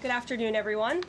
Good afternoon, everyone.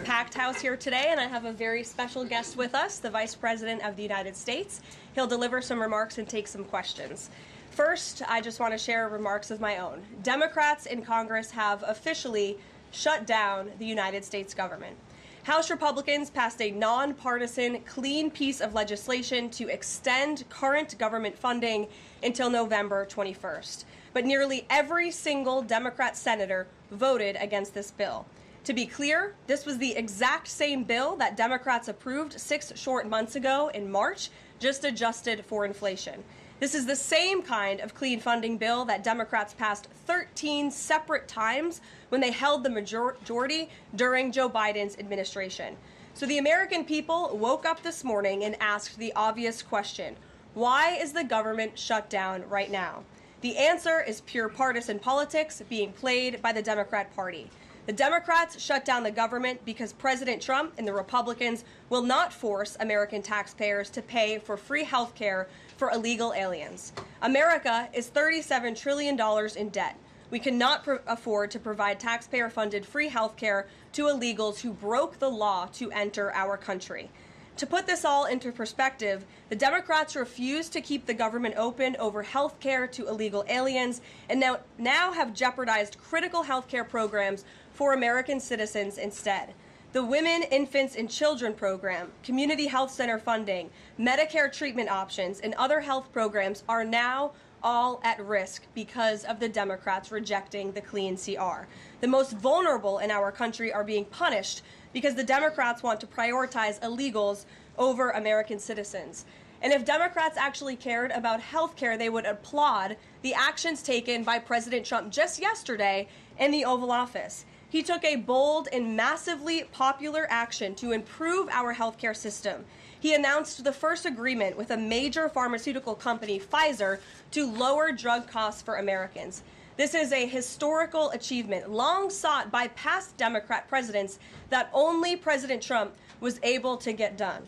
Packed house here today, and I have a very special guest with us, the Vice President of the United States. He'll deliver some remarks and take some questions. First, I just want to share remarks of my own. Democrats in Congress have officially shut down the United States government. House Republicans passed a nonpartisan, clean piece of legislation to extend current government funding until November 21st. But nearly every single Democrat senator voted against this bill. To be clear, this was the exact same bill that Democrats approved 6 short months ago in March, just adjusted for inflation. This is the same kind of clean funding bill that Democrats passed 13 separate times when they held the majority during Joe Biden's administration. So the American people woke up this morning and asked the obvious question: why is the government shut down right now? The answer is pure partisan politics being played by the Democrat Party. The Democrats shut down the government because President Trump and the Republicans will not force American taxpayers to pay for free health care for illegal aliens. America is $37 trillion in debt. We cannot afford to provide taxpayer-funded free health care to illegals who broke the law to enter our country. To put this all into perspective, the Democrats refused to keep the government open over health care to illegal aliens and now have jeopardized critical health care programs for American citizens instead. The Women, Infants, and Children program, community health center funding, Medicare treatment options, and other health programs are now all at risk because of the Democrats rejecting the Clean CR. The most vulnerable in our country are being punished because the Democrats want to prioritize illegals over American citizens. And if Democrats actually cared about health care, they would applaud the actions taken by President Trump just yesterday in the Oval Office. He took a bold and massively popular action to improve our healthcare system. He announced the first agreement with a major pharmaceutical company, Pfizer, to lower drug costs for Americans. This is a historical achievement long sought by past Democrat presidents that only President Trump was able to get done.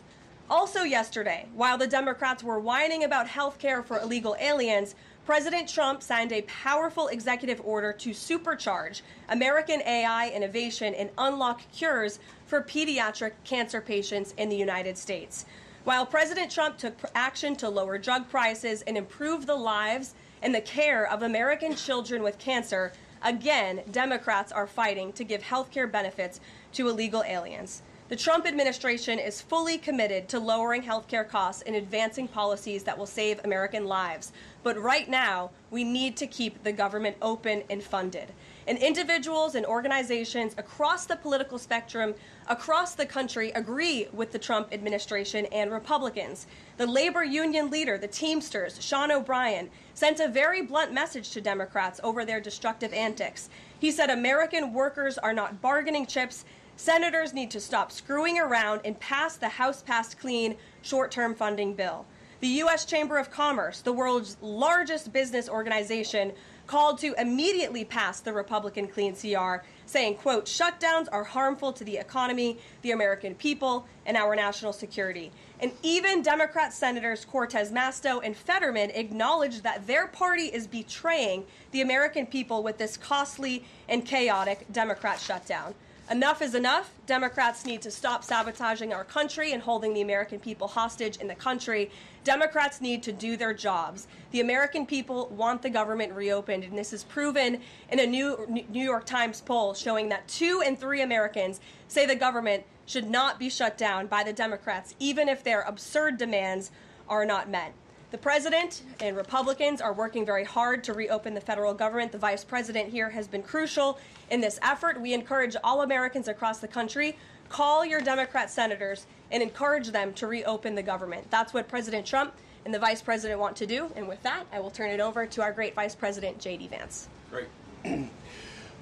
Also yesterday, while the Democrats were whining about health care for illegal aliens, President Trump signed a powerful executive order to supercharge American AI innovation and unlock cures for pediatric cancer patients in the United States. While President Trump took action to lower drug prices and improve the lives and the care of American children with cancer, again, Democrats are fighting to give health care benefits to illegal aliens. The Trump administration is fully committed to lowering health care costs and advancing policies that will save American lives. But right now, we need to keep the government open and funded. And individuals and organizations across the political spectrum, across the country, agree with the Trump administration and Republicans. The labor union leader, the Teamsters, Sean O'Brien, sent a very blunt message to Democrats over their destructive antics. He said American workers are not bargaining chips. Senators need to stop screwing around and pass the House-passed clean short-term funding bill. The U.S. Chamber of Commerce, the world's largest business organization, called to immediately pass the Republican Clean CR, saying, quote, shutdowns are harmful to the economy, the American people, and our national security. And even Democrat Senators Cortez Masto and Fetterman acknowledged that their party is betraying the American people with this costly and chaotic Democrat shutdown. Enough is enough. Democrats need to stop sabotaging our country and holding the American people hostage in the country. Democrats need to do their jobs. The American people want the government reopened, and this is proven in a New York Times poll showing that 2 in 3 Americans say the government should not be shut down by the Democrats, even if their absurd demands are not met. The president and Republicans are working very hard to reopen the federal government. The vice president here has been crucial in this effort. We encourage all Americans across the country, call your Democrat senators and encourage them to reopen the government. That's what President Trump and the vice president want to do. And with that, I will turn it over to our great vice president, J.D. Vance. Great.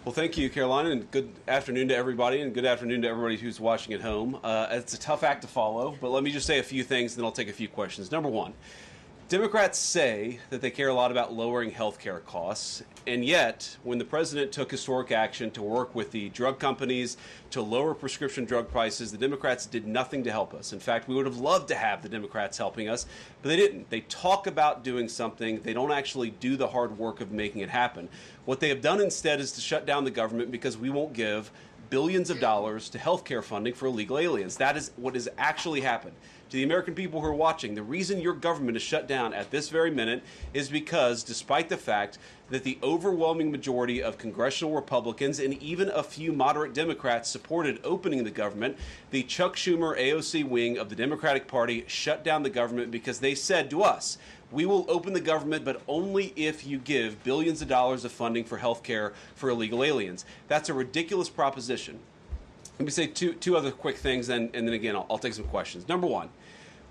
Well, thank you, Karoline, and good afternoon to everybody, and good afternoon to everybody who's watching at home. It's a tough act to follow, but let me just say a few things, and then I'll take a few questions. Number one, Democrats say that they care a lot about lowering health care costs, and yet, when the president took historic action to work with the drug companies to lower prescription drug prices, the Democrats did nothing to help us. In fact, we would have loved to have the Democrats helping us, but they didn't. They talk about doing something. They don't actually do the hard work of making it happen. What they have done instead is to shut down the government because we won't give billions of dollars to health care funding for illegal aliens. That is what has actually happened. To the American people who are watching, the reason your government is shut down at this very minute is because, despite the fact that the overwhelming majority of congressional Republicans and even a few moderate Democrats supported opening the government, the Chuck Schumer AOC wing of the Democratic Party shut down the government because they said to us, we will open the government, but only if you give billions of dollars of funding for health care for illegal aliens. That's a ridiculous proposition. Let me say two other quick things, and then again, I'll take some questions. Number one,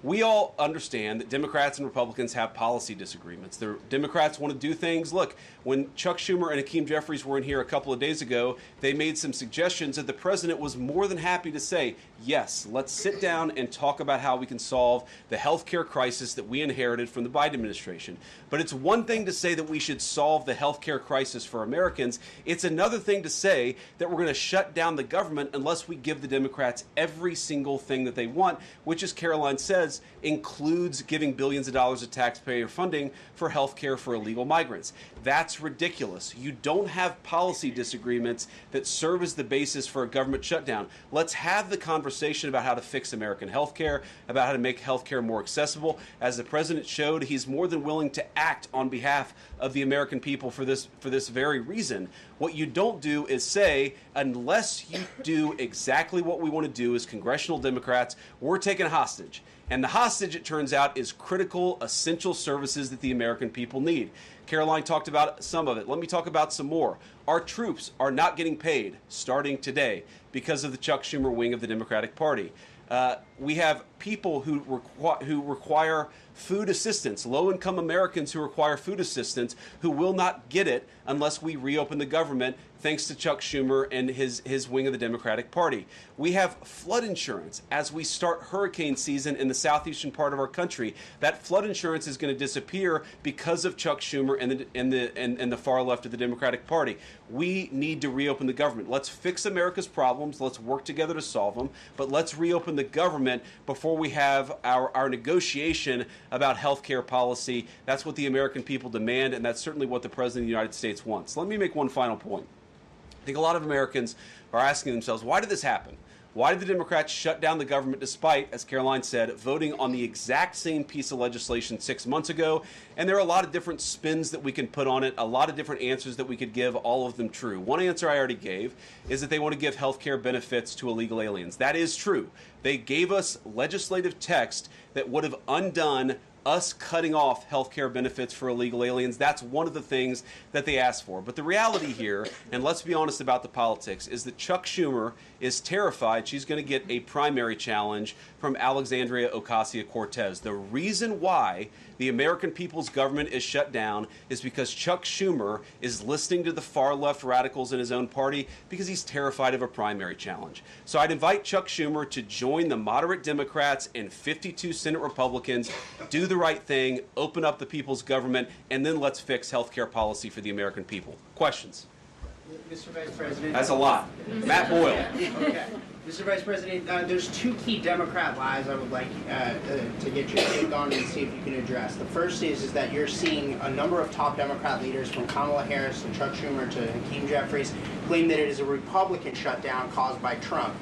we all understand that Democrats and Republicans have policy disagreements. The Democrats want to do things. Look, when Chuck Schumer and Hakeem Jeffries were in here a couple of days ago, they made some suggestions that the president was more than happy to say, yes, let's sit down and talk about how we can solve the health care crisis that we inherited from the Biden administration. But it's one thing to say that we should solve the health care crisis for Americans. It's another thing to say that we're going to shut down the government unless we give the Democrats every single thing that they want, which, as Karoline says, includes giving billions of dollars of taxpayer funding for health care for illegal migrants. That's ridiculous. You don't have policy disagreements that serve as the basis for a government shutdown. Let's have the conversation about how to fix American health care, about how to make health care more accessible. As the president showed, he's more than willing to act on behalf of the American people for this very reason. What you don't do is say, unless you do exactly what we want to do as congressional Democrats, we're taking a hostage. And the hostage, it turns out, is critical, essential services that the American people need. Karoline talked about some of it. Let me talk about some more. Our troops are not getting paid starting today because of the Chuck Schumer wing of the Democratic Party. We have people who require food assistance, low-income Americans who require food assistance, who will not get it unless we reopen the government, thanks to Chuck Schumer and his wing of the Democratic Party. We have flood insurance as we start hurricane season in the southeastern part of our country. That flood insurance is going to disappear because of Chuck Schumer and the far left of the Democratic Party. We need to reopen the government. Let's fix America's problems. Let's work together to solve them. But let's reopen the government before we have our negotiation about health care policy. That's what the American people demand, and that's certainly what the President of the United States wants. Let me make one final point. I think a lot of Americans are asking themselves, why did this happen? Why did the Democrats shut down the government despite, as Karoline said, voting on the exact same piece of legislation 6 months ago? And there are a lot of different spins that we can put on it, a lot of different answers that we could give, all of them true. One answer I already gave is that they want to give health care benefits to illegal aliens. That is true. They gave us legislative text that would have undone us cutting off health care benefits for illegal aliens. That's one of the things that they asked for. But the reality here, and let's be honest about the politics, is that Chuck Schumer is terrified she's going to get a primary challenge from Alexandria Ocasio-Cortez. The reason why the American people's government is shut down is because Chuck Schumer is listening to the far left radicals in his own party because he's terrified of a primary challenge. So I'd invite Chuck Schumer to join the moderate Democrats and 52 Senate Republicans, do the right thing, open up the people's government, and then let's fix health care policy for the American people. Questions? Mr. Vice President. That's a lot. Matt Boyle. Okay. Mr. Vice President, there's two key Democrat lies I would like to get your take on and see if you can address. The first is that you're seeing a number of top Democrat leaders, from Kamala Harris to Chuck Schumer to Hakeem Jeffries, claim that it is a Republican shutdown caused by Trump.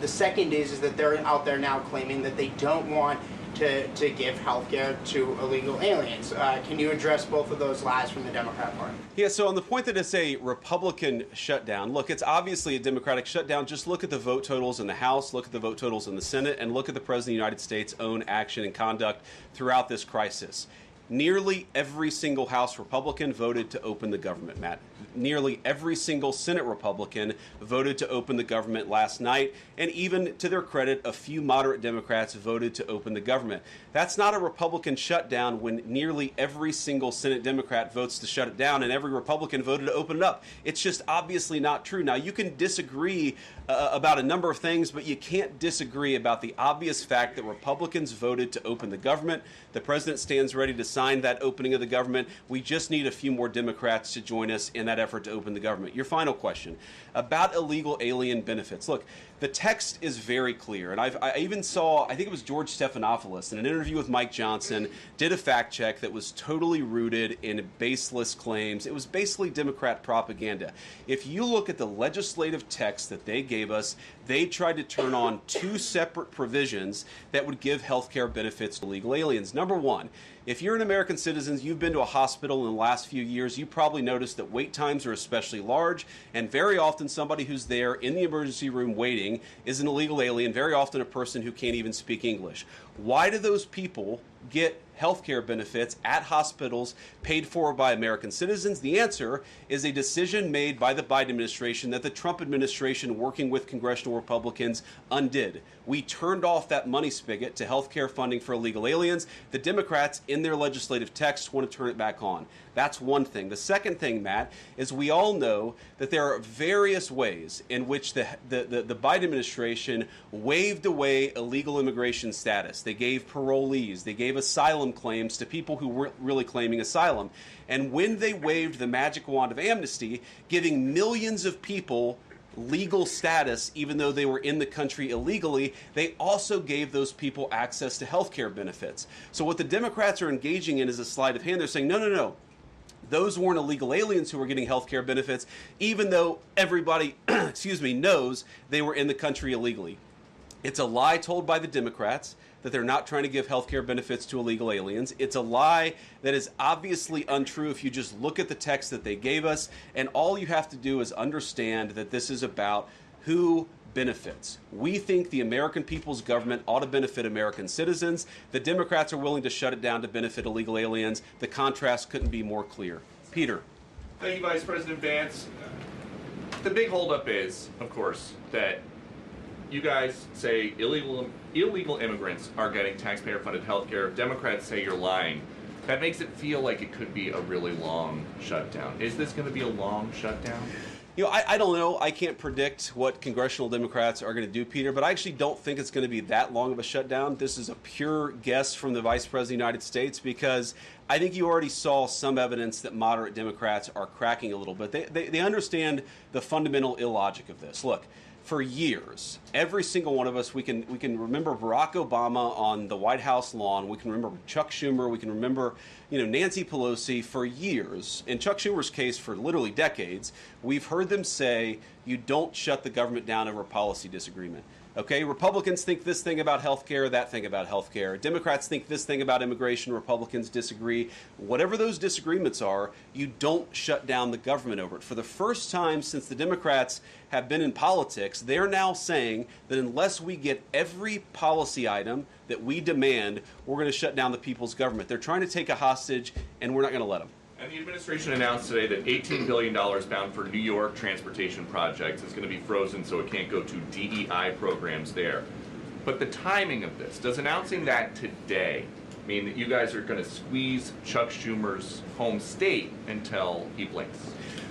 The second is that they're out there now claiming that they don't want to give health care to illegal aliens. Can you address both of those lies from the Democrat Party? Yeah, so on the point that it's a Republican shutdown, look, it's obviously a Democratic shutdown. Just look at the vote totals in the House, look at the vote totals in the Senate, and look at the President of the United States' own action and conduct throughout this crisis. Nearly every single House Republican voted to open the government, Matt. nearly every single Senate Republican voted to open the government last night, and even to their credit, a few moderate Democrats voted to open the government. That's not a Republican shutdown when nearly every single Senate Democrat votes to shut it down and every Republican voted to open it up. It's just obviously not true. Now, you can disagree about a number of things, but you can't disagree about the obvious fact that Republicans voted to open the government. The president stands ready to sign that opening of the government. We just need a few more Democrats to join us in that effort to open the government. Your final question about illegal alien benefits. Look, the text is very clear, and I even saw, I think it was George Stephanopoulos in an interview with Mike Johnson, did a fact check that was totally rooted in baseless claims. It was basically Democrat propaganda. If you look at the legislative text that they gave us, they tried to turn on two separate provisions that would give health care benefits to illegal aliens. Number one, if you're an American citizen, you've been to a hospital in the last few years, you probably noticed that wait times are especially large, and very often somebody who's there in the emergency room waiting is an illegal alien, very often a person who can't even speak English. Why do those people get health care benefits at hospitals paid for by American citizens? The answer is a decision made by the Biden administration that the Trump administration, working with congressional Republicans, undid. We turned off that money spigot to health care funding for illegal aliens. The Democrats, in their legislative text, want to turn it back on. That's one thing. The second thing, Matt, is we all know that there are various ways in which the Biden administration waved away illegal immigration status. They gave parolees, they gave asylum claims to people who weren't really claiming asylum. And when they waved the magic wand of amnesty, giving millions of people legal status even though they were in the country illegally, they also gave those people access to health care benefits. So what the Democrats are engaging in is a sleight of hand. They're saying, no, no, no. Those weren't illegal aliens who were getting health care benefits, even though everybody, knows they were in the country illegally. It's a lie told by the Democrats that they're not trying to give health care benefits to illegal aliens. It's a lie that is obviously untrue if you just look at the text that they gave us, and all you have to do is understand that this is about who benefits. We think the American people's government ought to benefit American citizens. The Democrats are willing to shut it down to benefit illegal aliens. The contrast couldn't be more clear. Peter. Thank you, Vice President Vance. The big holdup is, of course, that you guys say illegal immigrants are getting taxpayer-funded health care. Democrats say you're lying. That makes it feel like it could be a really long shutdown. Is this going to be a long shutdown? You know, I don't know. I can't predict what congressional Democrats are going to do, Peter, but I actually don't think it's going to be that long of a shutdown. This is a pure guess from the Vice President of the United States because I think you already saw some evidence that moderate Democrats are cracking a little bit. They understand the fundamental illogic of this. Look, for years, every single one of us, we can remember Barack Obama on the White House lawn. We can remember Chuck Schumer. We can remember, Nancy Pelosi for years. In Chuck Schumer's case, for literally decades, we've heard them say, you don't shut the government down over a policy disagreement. Okay, Republicans think this thing about health care, that thing about health care. Democrats think this thing about immigration. Republicans disagree. Whatever those disagreements are, you don't shut down the government over it. For the first time since the Democrats have been in politics, they're now saying that unless we get every policy item that we demand, we're going to shut down the people's government. They're trying to take a hostage, and we're not going to let them. And the administration announced today that $18 billion bound for New York transportation projects is going to be frozen so it can't go to DEI programs there. But the timing of this, does announcing that today mean that you guys are going to squeeze Chuck Schumer's home state until he blinks?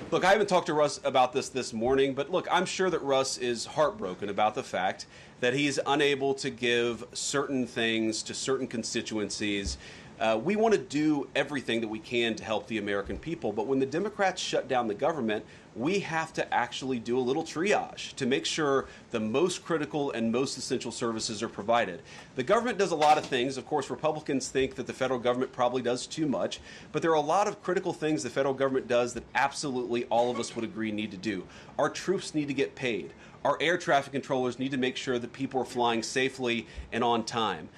Look, I haven't talked to Russ about this morning, but look, I'm sure that Russ is heartbroken about the fact that he's unable to give certain things to certain constituencies. We want to do everything that we can to help the American people, but when the Democrats shut down the government, we have to actually do a little triage to make sure the most critical and most essential services are provided. The government does a lot of things. Of course, Republicans think that the federal government probably does too much, but there are a lot of critical things the federal government does that absolutely all of us would agree need to do. Our troops need to get paid. Our air traffic controllers need to make sure that people are flying safely and on time.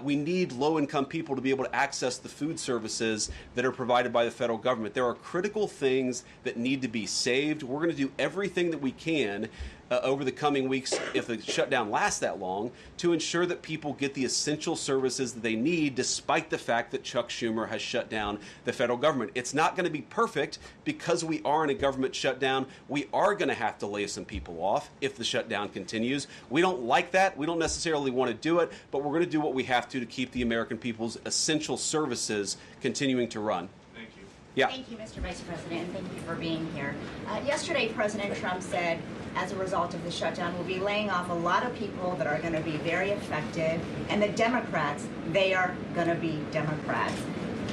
We need low-income people to be able to access the food services that are provided by the federal government. There are critical things that need to be saved. We're going to do everything that we can over the coming weeks, if the shutdown lasts that long, to ensure that people get the essential services that they need, despite the fact that Chuck Schumer has shut down the federal government. It's not going to be perfect because we are in a government shutdown. We are going to have to lay some people off if the shutdown continues. We don't like that. We don't necessarily want to do it, but we're going to do what we have to keep the American people's essential services continuing to run. Thank you. Yeah. Thank you, Mr. Vice President, and thank you for being here. Yesterday, President Trump said, as a result of the shutdown, we'll be laying off a lot of people that are going to be very affected, and the Democrats, they are going to be Democrats.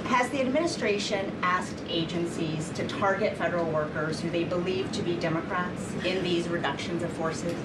Has the administration asked agencies to target federal workers who they believe to be Democrats in these reductions of forces?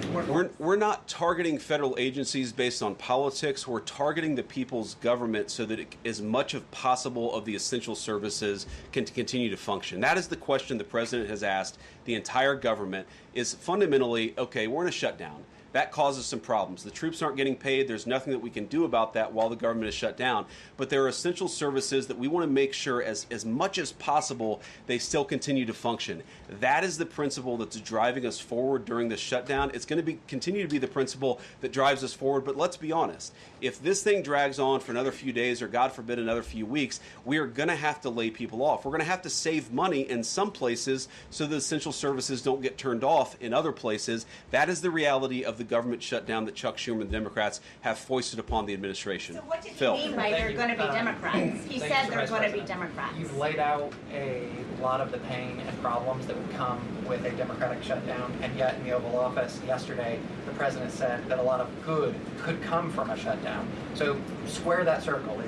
We're not targeting federal agencies based on politics. We're targeting the people's government so that as much as possible of the essential services can continue to function. That is the question the president has asked the entire government, is fundamentally, okay, we're in a shutdown. That causes some problems. The troops aren't getting paid. There's nothing that we can do about that while the government is shut down. But there are essential services that we want to make sure as much as possible they still continue to function. That is the principle that's driving us forward during this shutdown. It's going to continue to be the principle that drives us forward. But let's be honest. If this thing drags on for another few days or, God forbid, another few weeks, we are going to have to lay people off. We're going to have to save money in some places so the essential services don't get turned off in other places. That is the reality of the government shutdown that Chuck Schumer and the Democrats have foisted upon the administration. So what did Phil. he mean by they're going to be Democrats? He said they're going to be Democrats. You've laid out a lot of the pain and problems that would come with a Democratic shutdown, and yet in the Oval Office yesterday, the president said that a lot of good could come from a shutdown. So square that circle.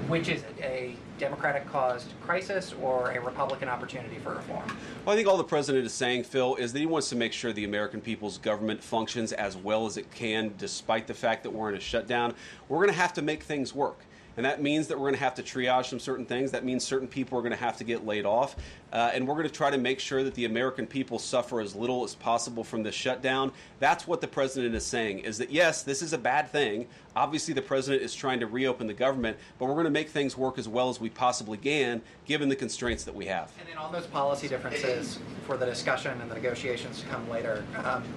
Which is it, a Democratic-caused crisis or a Republican opportunity for reform? Well, I think all the president is saying, Phil, is that he wants to make sure the American people's government functions as well as it can, despite the fact that we're in a shutdown. We're going to have to make things work. And that means that we're going to have to triage some certain things. That means certain people are going to have to get laid off. And we're going to try to make sure that the American people suffer as little as possible from this shutdown. That's what the president is saying, is that, yes, this is a bad thing. Obviously, the president is trying to reopen the government, but we're going to make things work as well as we possibly can, given the constraints that we have. And then on those policy differences for the discussion and the negotiations to come later,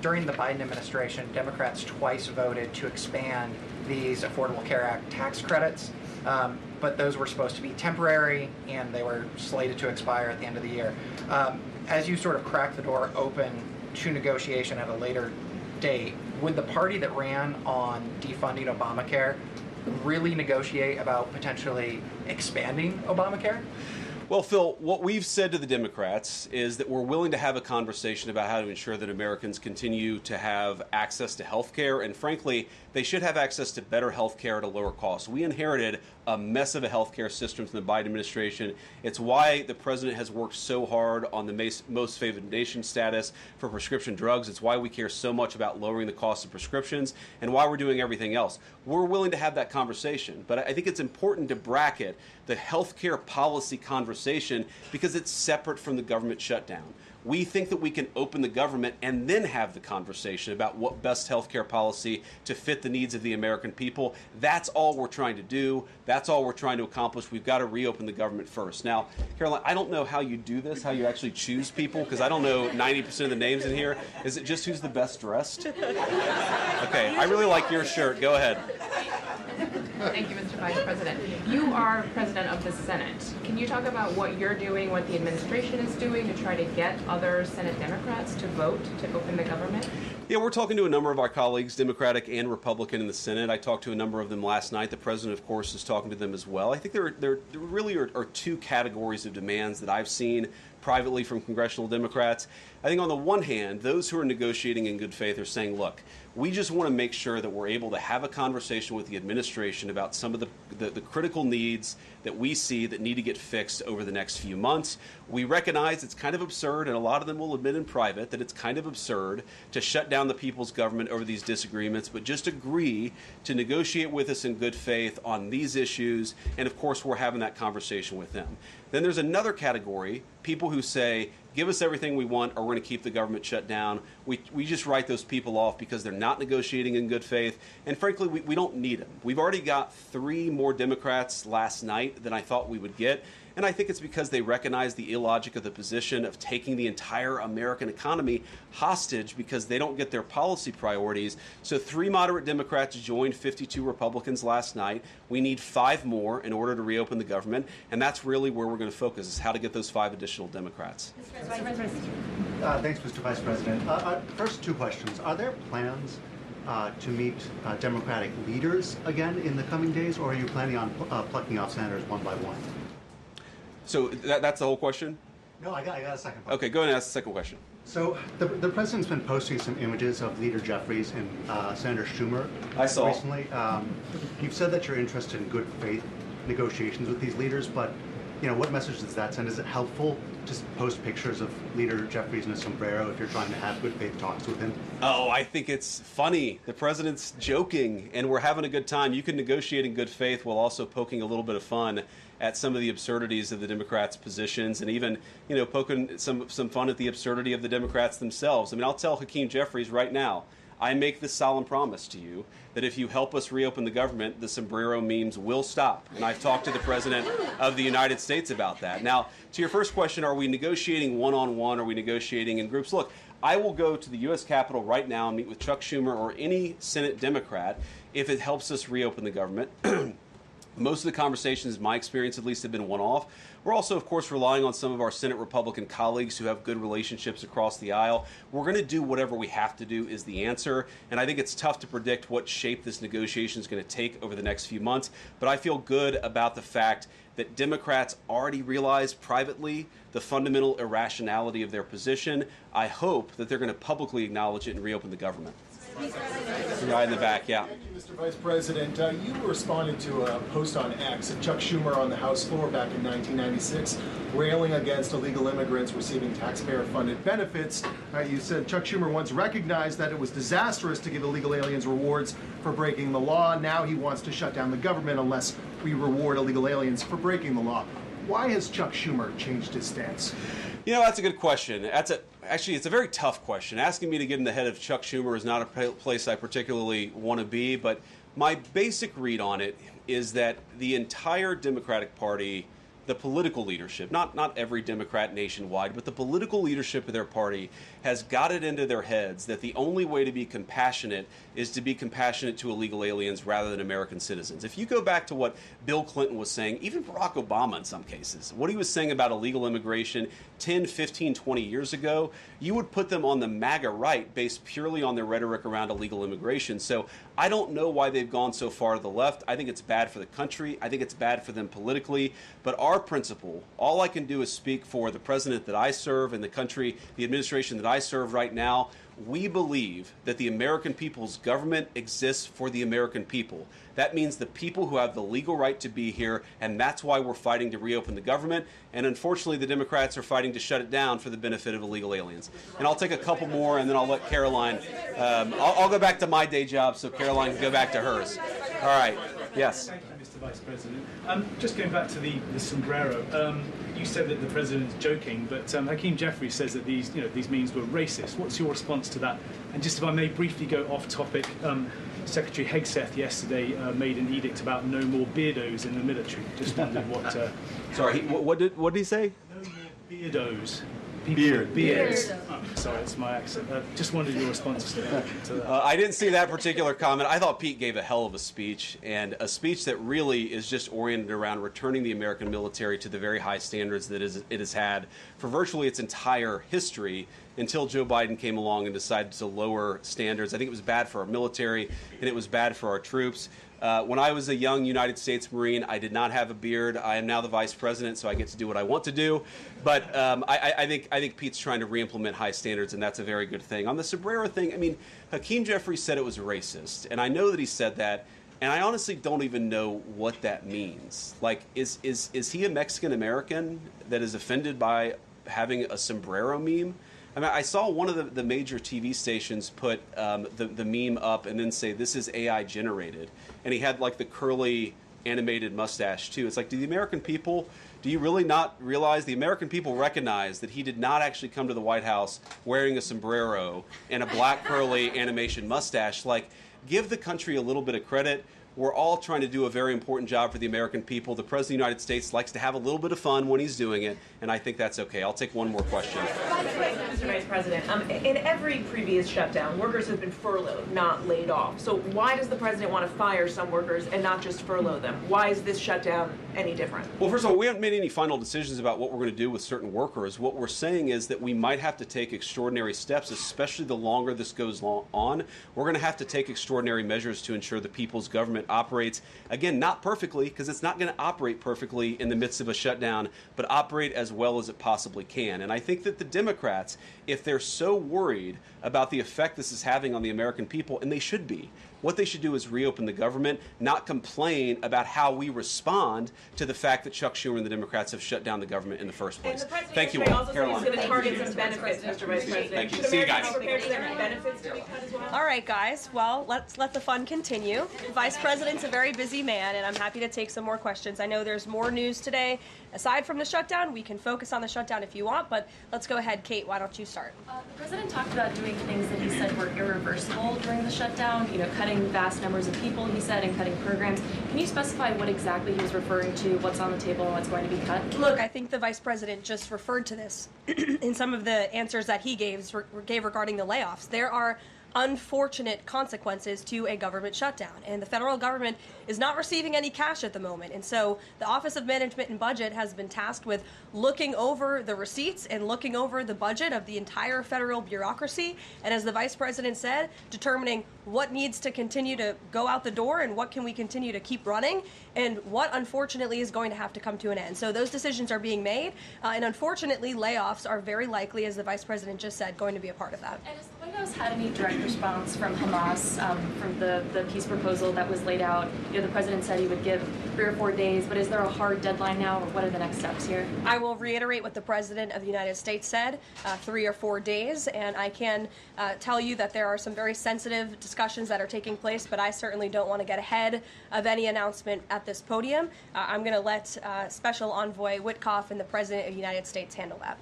during the Biden administration, Democrats twice voted to expand these Affordable Care Act tax credits. But those were supposed to be temporary, and they were slated to expire at the end of the year. As you sort of crack the door open to negotiation at a later date, would the party that ran on defunding Obamacare really negotiate about potentially expanding Obamacare? Well, Phil, what we've said to the Democrats is that we're willing to have a conversation about how to ensure that Americans continue to have access to health care, and frankly, they should have access to better health care at a lower cost. We inherited a mess of a health care system from the Biden administration. It's why the president has worked so hard on the most favored nation status for prescription drugs. It's why we care so much about lowering the cost of prescriptions and why we're doing everything else. We're willing to have that conversation, but I think it's important to bracket the health care policy conversation because it's separate from the government shutdown. We think that we can open the government and then have the conversation about what best healthcare policy to fit the needs of the American people. That's all we're trying to do. That's all we're trying to accomplish. We've got to reopen the government first. Now, Karoline, I don't know how you do this, how you actually choose people, because I don't know 90% of the names in here. Is it just who's the best dressed? Okay, I really like your shirt. Go ahead. Thank you, Mr. Vice President. You are President of the Senate. Can you talk about what you're doing, what the administration is doing to try to get other Senate Democrats to vote to open the government? Yeah, we're talking to a number of our colleagues, Democratic and Republican, in the Senate. I talked to a number of them last night. The president, of course, is talking to them as well. I think there really are two categories of demands that I've seen privately from congressional Democrats. I think on the one hand, those who are negotiating in good faith are saying, look, we just want to make sure that we're able to have a conversation with the administration about some of the critical needs that we see that need to get fixed over the next few months. We recognize it's kind of absurd, and a lot of them will admit in private that it's kind of absurd to shut down the people's government over these disagreements, but just agree to negotiate with us in good faith on these issues, and of course we're having that conversation with them. Then there's another category, people who say, give us everything we want or we're going to keep the government shut down. We just write those people off because they're not negotiating in good faith. And frankly, we don't need them. We've already got 3 more Democrats last night than I thought we would get. And I think it's because they recognize the illogic of the position of taking the entire American economy hostage because they don't get their policy priorities. So 3 moderate Democrats joined 52 Republicans last night. We need 5 more in order to reopen the government, and that's really where we're going to focus, is how to get those 5 additional Democrats. Thanks, Mr. Vice President. First, 2 questions. Are there plans to meet Democratic leaders again in the coming days, or are you planning on plucking off senators one by one? So that's the whole question? No, I got a second part. Okay, go ahead and ask the second question. So the president's been posting some images of Leader Jeffries and Senator Schumer. I saw. Recently. You've said that you're interested in good faith negotiations with these leaders, but what message does that send? Is it helpful to post pictures of Leader Jeffries in a sombrero if you're trying to have good faith talks with him? Oh, I think it's funny. The president's joking, and we're having a good time. You can negotiate in good faith while also poking a little bit of fun at some of the absurdities of the Democrats' positions, and even, poking some fun at the absurdity of the Democrats themselves. I mean, I'll tell Hakeem Jeffries right now, I make this solemn promise to you that if you help us reopen the government, the sombrero memes will stop. And I've talked to the President of the United States about that. Now, to your first question, are we negotiating one-on-one? Are we negotiating in groups? Look, I will go to the U.S. Capitol right now and meet with Chuck Schumer or any Senate Democrat if it helps us reopen the government. Most of the conversations, in my experience at least, have been one-off. We're also, of course, relying on some of our Senate Republican colleagues who have good relationships across the aisle. We're going to do whatever we have to do is the answer, and I think it's tough to predict what shape this negotiation is going to take over the next few months, but I feel good about the fact that Democrats already realize privately the fundamental irrationality of their position. I hope that they're going to publicly acknowledge it and reopen the government. The guy in the back, yeah. Thank you, Mr. Vice President. You responded to a post on X of Chuck Schumer on the House floor back in 1996, railing against illegal immigrants receiving taxpayer-funded benefits. You said Chuck Schumer once recognized that it was disastrous to give illegal aliens rewards for breaking the law. Now he wants to shut down the government unless we reward illegal aliens for breaking the law. Why has Chuck Schumer changed his stance? That's a good question. Actually, it's a very tough question. Asking me to get in the head of Chuck Schumer is not a place I particularly want to be, but my basic read on it is that the entire Democratic Party, the political leadership, not every Democrat nationwide, but the political leadership of their party has got it into their heads that the only way to be compassionate is to be compassionate to illegal aliens rather than American citizens. If you go back to what Bill Clinton was saying, even Barack Obama in some cases, what he was saying about illegal immigration 10, 15, 20 years ago, you would put them on the MAGA right based purely on their rhetoric around illegal immigration. So I don't know why they've gone so far to the left. I think it's bad for the country. I think it's bad for them politically. But our principle, all I can do is speak for the president that I serve and the country, the administration that I serve right now. We believe that the American people's government exists for the American people. That means the people who have the legal right to be here, and that's why we're fighting to reopen the government. And unfortunately, the Democrats are fighting to shut it down for the benefit of illegal aliens. And I'll take a couple more, and then I'll let Karoline. I'll go back to my day job so Karoline can go back to hers. All right. Yes. Thank you, Mr. Vice President. Just going back to the sombrero, you said that the president is joking, but Hakeem Jeffries says that these memes were racist. What's your response to that? And just if I may briefly go off topic, Secretary Hegseth yesterday made an edict about no more beardos in the military. Just wondered what. Sorry, what did he say? No more beardos. Beards. Oh, sorry, it's my accent. Just wondered your response to that. I didn't see that particular comment. I thought Pete gave a hell of a speech, and a speech that really is just oriented around returning the American military to the very high standards that it has had for virtually its entire history until Joe Biden came along and decided to lower standards. I think it was bad for our military, and it was bad for our troops. When I was a young United States Marine, I did not have a beard. I am now the vice president, so I get to do what I want to do. But I think Pete's trying to re-implement high standards, and that's a very good thing. On the sombrero thing, I mean, Hakeem Jeffries said it was racist, and I know that he said that, and I honestly don't even know what that means. Like, is he a Mexican American that is offended by having a sombrero meme? I mean, I saw one of the major TV stations put the meme up and then say, this is AI generated. And he had like the curly animated mustache too. It's like, do you really not realize the American people recognize that he did not actually come to the White House wearing a sombrero and a black curly animation mustache? Like, give the country a little bit of credit. We're all trying to do a very important job for the American people. The President of the United States likes to have a little bit of fun when he's doing it, and I think that's okay. I'll take one more question. Mr. Vice President, in every previous shutdown, workers have been furloughed, not laid off. So why does the president want to fire some workers and not just furlough them? Why is this shutdown any different? Well, first of all, we haven't made any final decisions about what we're going to do with certain workers. What we're saying is that we might have to take extraordinary steps, especially the longer this goes on. We're going to have to take extraordinary measures to ensure the people's government operates, again, not perfectly, because it's not going to operate perfectly in the midst of a shutdown, but operate as well as it possibly can. And I think that the Democrats, if they're so worried about the effect this is having on the American people, and they should be, what they should do is reopen the government, not complain about how we respond to the fact that Chuck Schumer and the Democrats have shut down the government in the first place. Thank you all. Also said he's going to target some benefits, Mr. Vice President. Thank you. Should See you Americans guys. prepare for their benefits to be cut as well? All right, guys. Well, let's let the fun continue. Vice President's a very busy man, and I'm happy to take some more questions. I know there's more news today. Aside from the shutdown, we can focus on the shutdown if you want, but let's go ahead. Kate, why don't you start? The president talked about doing things that he said were irreversible during the shutdown, cutting vast numbers of people, he said, and cutting programs. Can you specify what exactly he was referring to, what's on the table, and what's going to be cut? Look, I think the Vice President just referred to this in some of the answers that he gave regarding the layoffs. There are unfortunate consequences to a government shutdown, and the federal government is not receiving any cash at the moment, and so the Office of Management and Budget has been tasked with looking over the receipts and looking over the budget of the entire federal bureaucracy, and as the Vice President said, determining what needs to continue to go out the door and what can we continue to keep running, and what unfortunately is going to have to come to an end. So those decisions are being made, and unfortunately layoffs are very likely, as the Vice President just said, going to be a part of that. And has the White House had any direct response from Hamas, from the peace proposal that was laid out? The president said he would give 3 or 4 days, but is there a hard deadline now, or what are the next steps here? I will reiterate what the President of the United States said, 3 or 4 days, and I can tell you that there are some very sensitive discussions that are taking place, but I certainly don't want to get ahead of any announcement at this podium. I'm going to let Special Envoy Witkoff and the President of the United States handle that.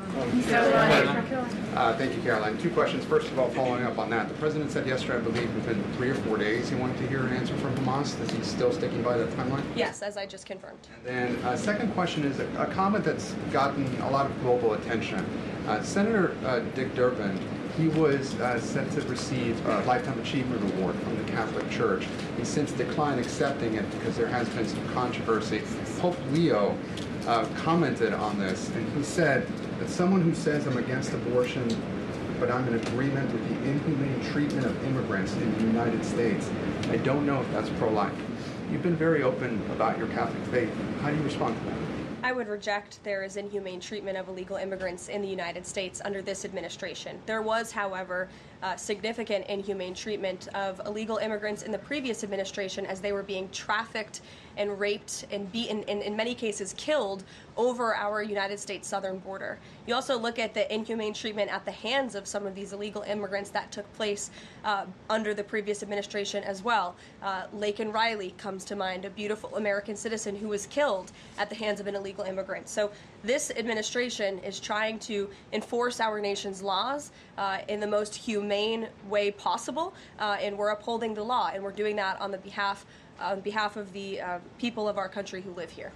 Thank you, Caroline. 2 questions. First of all, following up on that, the president said yesterday, I believe, within 3 or 4 days he wanted to hear an answer from Hamas. Is he still sticking by that timeline? Yes, as I just confirmed. And then second question is a comment that's gotten a lot of global attention. Senator Dick Durbin, he was set to receive a Lifetime Achievement Award from the Catholic Church. He's since declined accepting it because there has been some controversy. Pope Leo commented on this, and he said that someone who says I'm against abortion, but I'm in agreement with the inhumane treatment of immigrants in the United States, I don't know if that's pro-life. You've been very open about your Catholic faith. How do you respond to that? I would reject there is inhumane treatment of illegal immigrants in the United States under this administration. There was, however, significant inhumane treatment of illegal immigrants in the previous administration as they were being trafficked and raped and beaten, and in many cases killed, over our United States southern border. You also look at the inhumane treatment at the hands of some of these illegal immigrants that took place under the previous administration as well. Laken Riley comes to mind, a beautiful American citizen who was killed at the hands of an illegal immigrant. So this administration is trying to enforce our nation's laws in the most humane way possible, and we're upholding the law, and we're doing that on behalf of the people of our country who live here.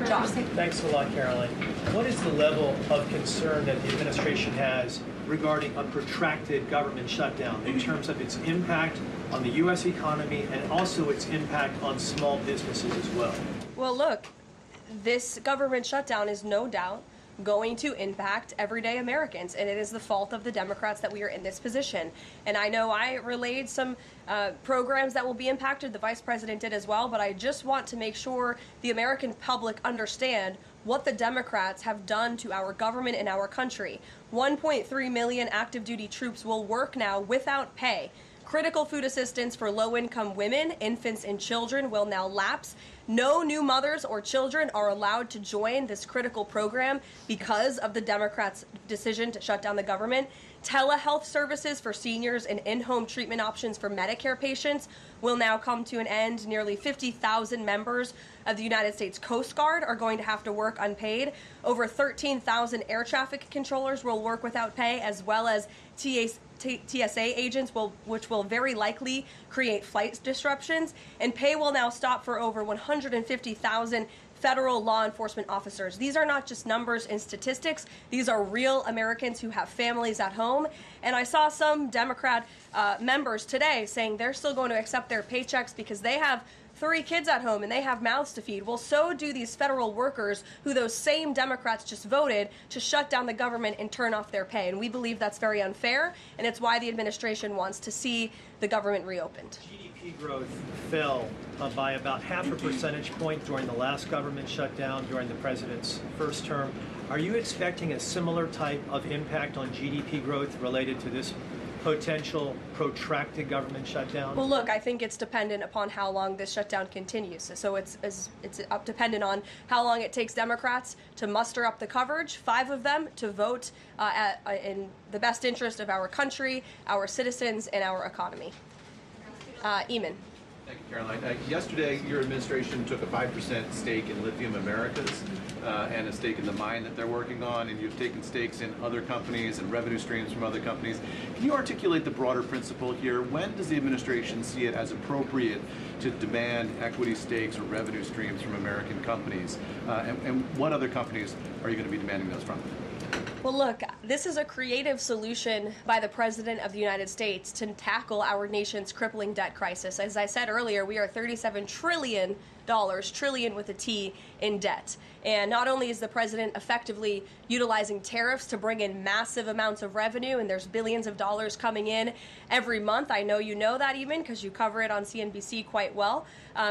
Josh. Thanks a lot, Caroline. What is the level of concern that the administration has regarding a protracted government shutdown in terms of its impact on the U.S. economy and also its impact on small businesses as well? Well, look, this government shutdown is no doubt going to impact everyday Americans, and it is the fault of the Democrats that we are in this position. And I know I relayed some programs that will be impacted, the Vice President did as well, but I just want to make sure the American public understand what the Democrats have done to our government and our country. 1.3 million active duty troops will work now without pay. Critical food assistance for low-income women, infants, and children will now lapse. No new mothers or children are allowed to join this critical program because of the Democrats' decision to shut down the government. Telehealth services for seniors and in-home treatment options for Medicare patients will now come to an end. Nearly 50,000 members of the United States Coast Guard are going to have to work unpaid. Over 13,000 air traffic controllers will work without pay, as well as TSA agents, which will very likely create flight disruptions. And pay will now stop for over 150,000 federal law enforcement officers. These are not just numbers and statistics. These are real Americans who have families at home. And I saw some Democrat members today saying they're still going to accept their paychecks because they have 3 kids at home and they have mouths to feed. Well, so do these federal workers who those same Democrats just voted to shut down the government and turn off their pay. And we believe that's very unfair, and it's why the administration wants to see the government reopened. GDP growth fell by about half a percentage point during the last government shutdown during the president's first term. Are you expecting a similar type of impact on GDP growth related to this potential protracted government shutdown? Well, look, I think it's dependent upon how long this shutdown continues. So it's dependent on how long it takes Democrats to muster up the coverage, 5 of them, to vote in the best interest of our country, our citizens, and our economy. Eamon. Thank you, Caroline. Yesterday, your administration took a 5% stake in Lithium Americas and a stake in the mine that they're working on, and you've taken stakes in other companies and revenue streams from other companies. Can you articulate the broader principle here? When does the administration see it as appropriate to demand equity stakes or revenue streams from American companies? And what other companies are you going to be demanding those from? Well, look, this is a creative solution by the President of the United States to tackle our nation's crippling debt crisis. As I said earlier, we are $37 trillion, trillion with a T, in debt. And not only is the president effectively utilizing tariffs to bring in massive amounts of revenue, and there's billions of dollars coming in every month. I know you know that, even because you cover it on CNBC quite well.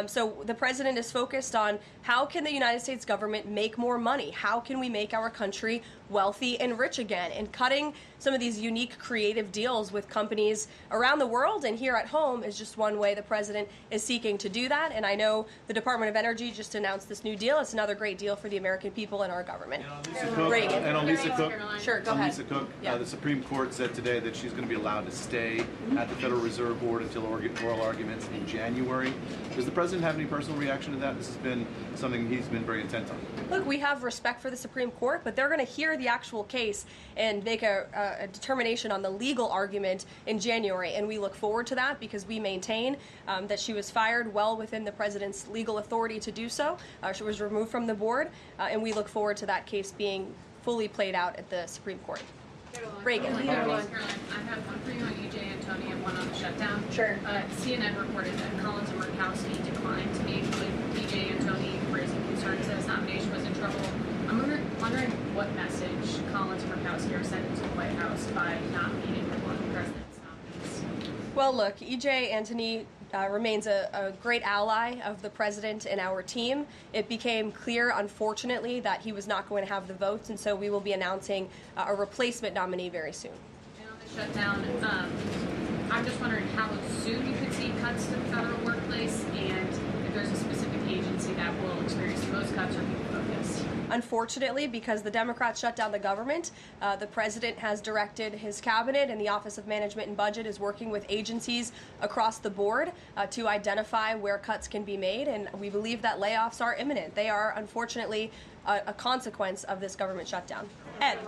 So the president is focused on how can the United States government make more money? How can we make our country wealthy and rich again? And cutting some of these unique creative deals with companies around the world and here at home is just one way the president is seeking to do that. And I know the Department of Energy just announced this new deal. It's another great deal for the American people and our government. And on Lisa Cook, Sure, go ahead. Lisa Cook, Yeah. the Supreme Court said today that she's going to be allowed to stay at the Federal Reserve Board until oral arguments in January. Does the president have any personal reaction to that? This has been something he's been very intent on. Look, we have respect for the Supreme Court, but they're going to hear the actual case and make a determination on the legal argument in January. And we look forward to that because we maintain that she was fired well within the president's legal authority to do so. She was removed from the board, and we look forward to that case being fully played out at the Supreme Court. Reagan. Caroline, I have one for you on EJ and Tony and one on the shutdown. Sure. CNN reported that Collins and Murkowski declined to meet with EJ and Tony, raising concerns that his nomination was in trouble. I'm wondering what message Collins and Murkowski are sending to the White House by not meeting with one of the president's nominees. Well, look, EJ Antony remains a great ally of the president and our team. It became clear, unfortunately, that he was not going to have the votes, and so we will be announcing a replacement nominee very soon. And on the shutdown, I'm just wondering how soon you could see cuts to the federal workplace, and if there's a specific agency that will experience the most cuts or be focused. Unfortunately, because the Democrats shut down the government, the president has directed his cabinet, and the Office of Management and Budget is working with agencies across the board to identify where cuts can be made, and we believe that layoffs are imminent. They are, unfortunately, a consequence of this government shutdown. Ed.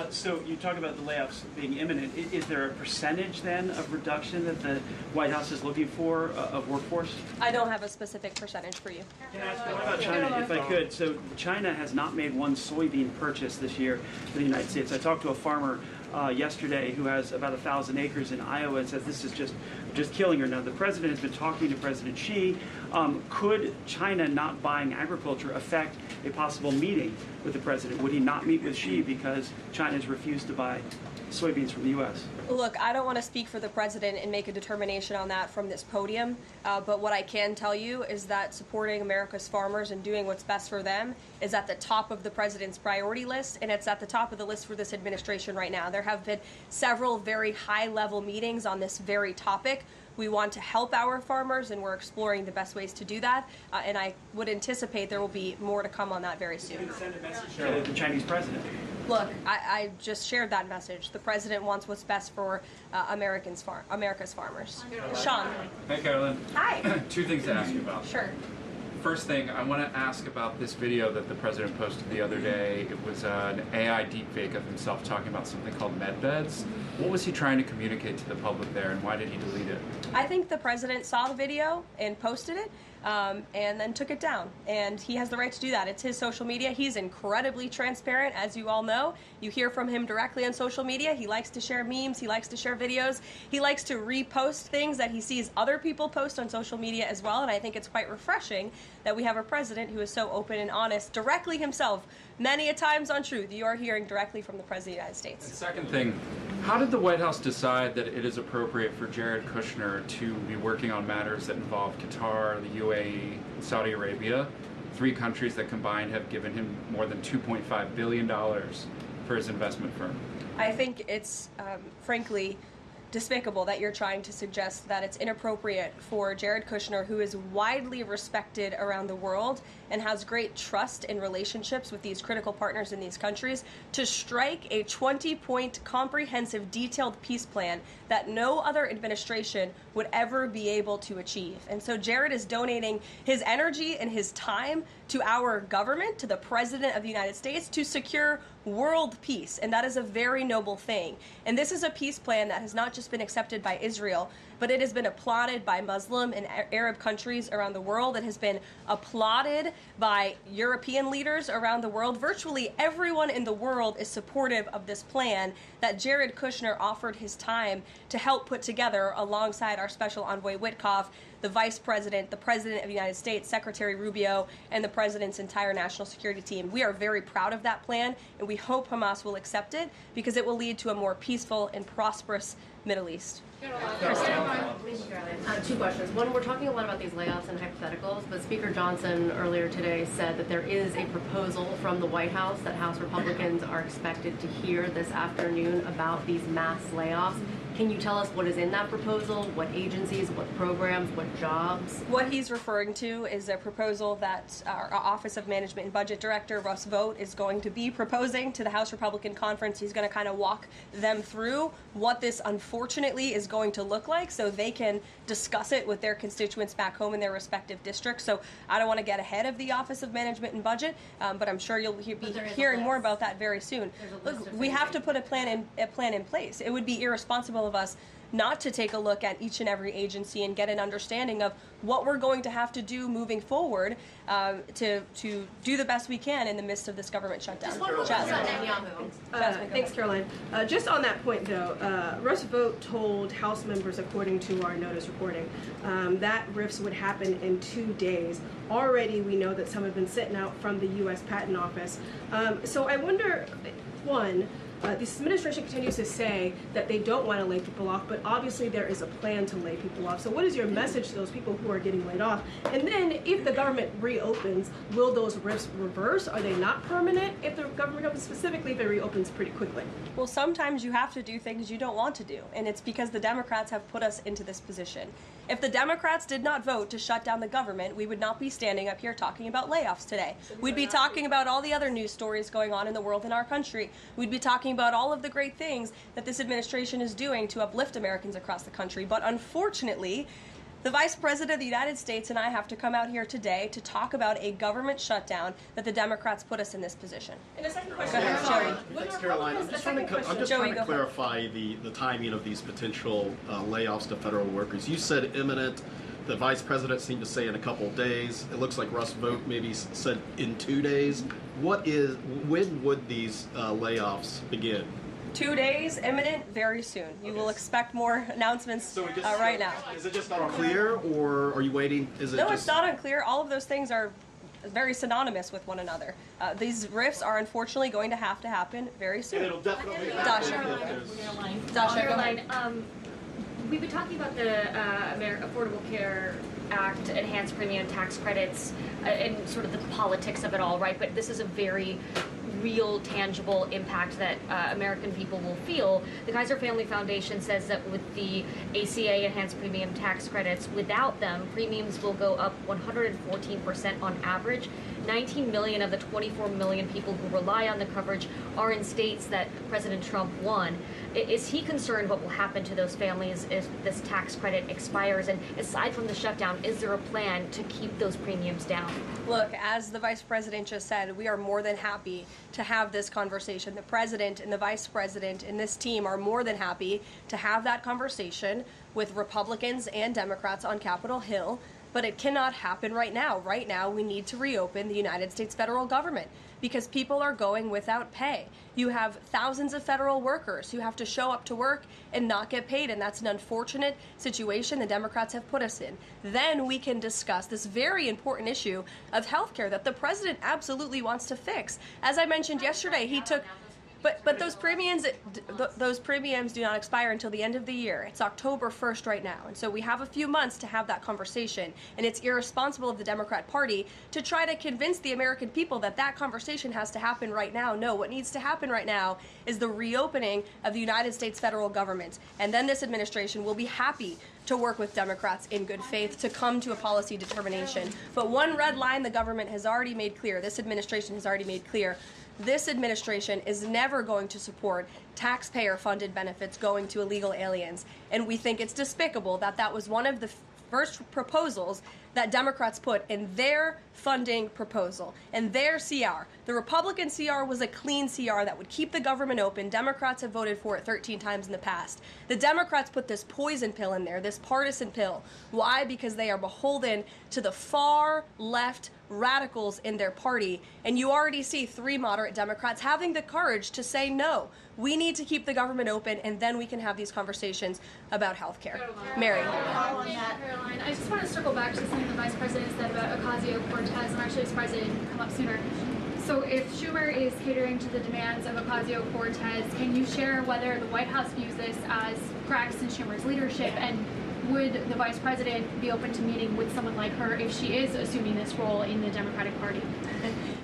So you talk about the layoffs being imminent. Is there a percentage then of reduction that the White House is looking for of workforce? I don't have a specific percentage for you. What about China, if I could? So China has not made one soybean purchase this year for the United States. I talked to a farmer yesterday who has about 1,000 acres in Iowa and says this is just killing her. Now, the president has been talking to President Xi. Could China not buying agriculture affect a possible meeting with the president? Would he not meet with Xi because China has refused to buy soybeans from the U.S.? Look, I don't want to speak for the president and make a determination on that from this podium, but what I can tell you is that supporting America's farmers and doing what's best for them is at the top of the president's priority list, and it's at the top of the list for this administration right now. There have been several very high-level meetings on this very topic. We want to help our farmers, and we're exploring the best ways to do that, and I would anticipate there will be more to come on that very soon. Send a message to the Chinese president. Look, I just shared that message. The president wants what's best for America's farmers. Sean. Hey, Karoline. Hi. 2 things to ask you about. Sure. First thing, I want to ask about this video that the president posted the other day. It was an AI deepfake of himself talking about something called med beds. What was he trying to communicate to the public there, and why did he delete it? I think the president saw the video and posted it, and then took it down. And he has the right to do that. It's his social media. He's incredibly transparent, as you all know. You hear from him directly on social media. He likes to share memes. He likes to share videos. He likes to repost things that he sees other people post on social media as well. And I think it's quite refreshing that we have a president who is so open and honest directly himself. Many a times on Truth, you are hearing directly from the President of the United States. And second thing, how did the White House decide that it is appropriate for Jared Kushner to be working on matters that involve Qatar, the UAE, and Saudi Arabia, 3 countries that combined have given him more than $2.5 billion for his investment firm? I think it's, frankly, despicable that you're trying to suggest that it's inappropriate for Jared Kushner, who is widely respected around the world and has great trust in relationships with these critical partners in these countries, to strike a 20-point comprehensive detailed peace plan that no other administration would ever be able to achieve. And so Jared is donating his energy and his time to our government, to the President of the United States, to secure world peace, and that is a very noble thing. And this is a peace plan that has not just been accepted by Israel, but it has been applauded by Muslim and Arab countries around the world. It has been applauded by European leaders around the world. Virtually everyone in the world is supportive of this plan that Jared Kushner offered his time to help put together alongside our Special Envoy Witkoff, the Vice President, the President of the United States, Secretary Rubio, and the President's entire national security team. We are very proud of that plan, and we hope Hamas will accept it because it will lead to a more peaceful and prosperous Middle East. Two questions. One, we're talking a lot about these layoffs and hypotheticals, but Speaker Johnson earlier today said that there is a proposal from the White House that House Republicans are expected to hear this afternoon about these mass layoffs. Can you tell us what is in that proposal? What agencies, what programs, what jobs? What he's referring to is a proposal that our Office of Management and Budget Director, Russ Vought, is going to be proposing to the House Republican Conference. He's going to kind of walk them through what this unfortunately is going to look like so they can discuss it with their constituents back home in their respective districts. So I don't want to get ahead of the Office of Management and Budget, but I'm sure you'll be hearing more about that very soon. Look, we have to put a plan in place. It would be irresponsible of us not to take a look at each and every agency and get an understanding of what we're going to have to do moving forward to do the best we can in the midst of this government shutdown. Thanks, Caroline. Just on that point, though, Russ Vought told House members, according to our notice reporting, that RIFs would happen in 2 days. Already, we know that some have been sitting out from the U.S. Patent Office. So I wonder, one, this administration continues to say that they don't want to lay people off, but obviously there is a plan to lay people off. So what is your message to those people who are getting laid off? And then if the government reopens, will those RIFs reverse? Are they not permanent if the government reopens, specifically if it reopens pretty quickly? Well, sometimes you have to do things you don't want to do, and it's because the Democrats have put us into this position. If the Democrats did not vote to shut down the government, we would not be standing up here talking about layoffs today. We'd be talking about all the other news stories going on in the world in our country. We'd be talking about all of the great things that this administration is doing to uplift Americans across the country. But unfortunately, the Vice President of the United States and I have to come out here today to talk about a government shutdown that the Democrats put us in this position. And a second question. Go ahead, Joey. Thanks, Caroline. I'm just trying to clarify the timing of these potential layoffs to federal workers. You said imminent. The Vice President seemed to say in a couple of days. It looks like Russ Vought maybe said in 2 days. When would these layoffs begin? 2 days, imminent, very soon. You will expect more announcements right now. Is it just unclear, or are you waiting? No, it's not unclear. All of those things are very synonymous with one another. These RIFs are unfortunately going to happen very soon. And it'll definitely Dasha, Caroline, we've been talking about the Affordable Care Act, enhanced premium tax credits, and sort of the politics of it all, right? But this is a very real, tangible impact that American people will feel. The Kaiser Family Foundation says that with the ACA enhanced premium tax credits, without them, premiums will go up 114% on average. 19 million of the 24 million people who rely on the coverage are in states that President Trump won. Is he concerned what will happen to those families if this tax credit expires? And aside from the shutdown, is there a plan to keep those premiums down? Look, as the Vice President just said, we are more than happy to have this conversation. The President and the Vice President and this team are more than happy to have that conversation with Republicans and Democrats on Capitol Hill. But it cannot happen right now. Right now, we need to reopen the United States federal government because people are going without pay. You have thousands of federal workers who have to show up to work and not get paid, and that's an unfortunate situation the Democrats have put us in. Then we can discuss this very important issue of health care that the president absolutely wants to fix. As I mentioned yesterday, he took... But those premiums do not expire until the end of the year. It's October 1st right now. And so we have a few months to have that conversation. And it's irresponsible of the Democrat Party to try to convince the American people that that conversation has to happen right now. No, what needs to happen right now is the reopening of the United States federal government. And then this administration will be happy to work with Democrats in good faith to come to a policy determination. But one red line the government has already made clear, this administration has already made clear, this administration is never going to support taxpayer-funded benefits going to illegal aliens. And we think it's despicable that that was one of the first proposals that Democrats put in their funding proposal, in their CR. The Republican CR was a clean CR that would keep the government open. Democrats have voted for it 13 times in the past. The Democrats put this poison pill in there, this partisan pill. Why? Because they are beholden to the far left radicals in their party, and you already see 3 moderate Democrats having the courage to say no. We need to keep the government open, and then we can have these conversations about health care. Mary. Caroline, I just want to circle back to something the Vice President said about Ocasio-Cortez. I'm actually surprised it didn't come up sooner. So if Schumer is catering to the demands of Ocasio-Cortez, can you share whether the White House views this as cracks in Schumer's leadership, and would the Vice President be open to meeting with someone like her if she is assuming this role in the Democratic Party?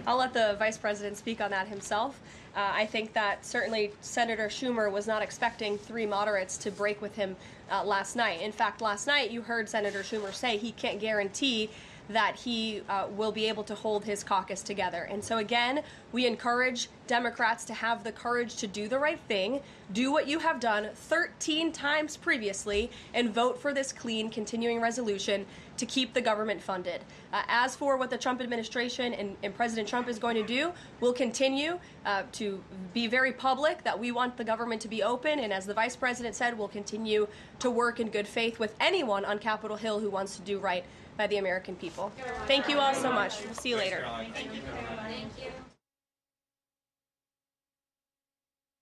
I'll let the Vice President speak on that himself. I think that certainly Senator Schumer was not expecting 3 moderates to break with him last night. In fact, last night you heard Senator Schumer say he can't guarantee that he will be able to hold his caucus together. And so again, we encourage Democrats to have the courage to do the right thing, do what you have done 13 times previously, and vote for this clean continuing resolution to keep the government funded. As for what the Trump administration and President Trump is going to do, we'll continue to be very public that we want the government to be open, and as the Vice President said, we'll continue to work in good faith with anyone on Capitol Hill who wants to do right by the American people. Thank you all so much. We'll see you later. Thank you.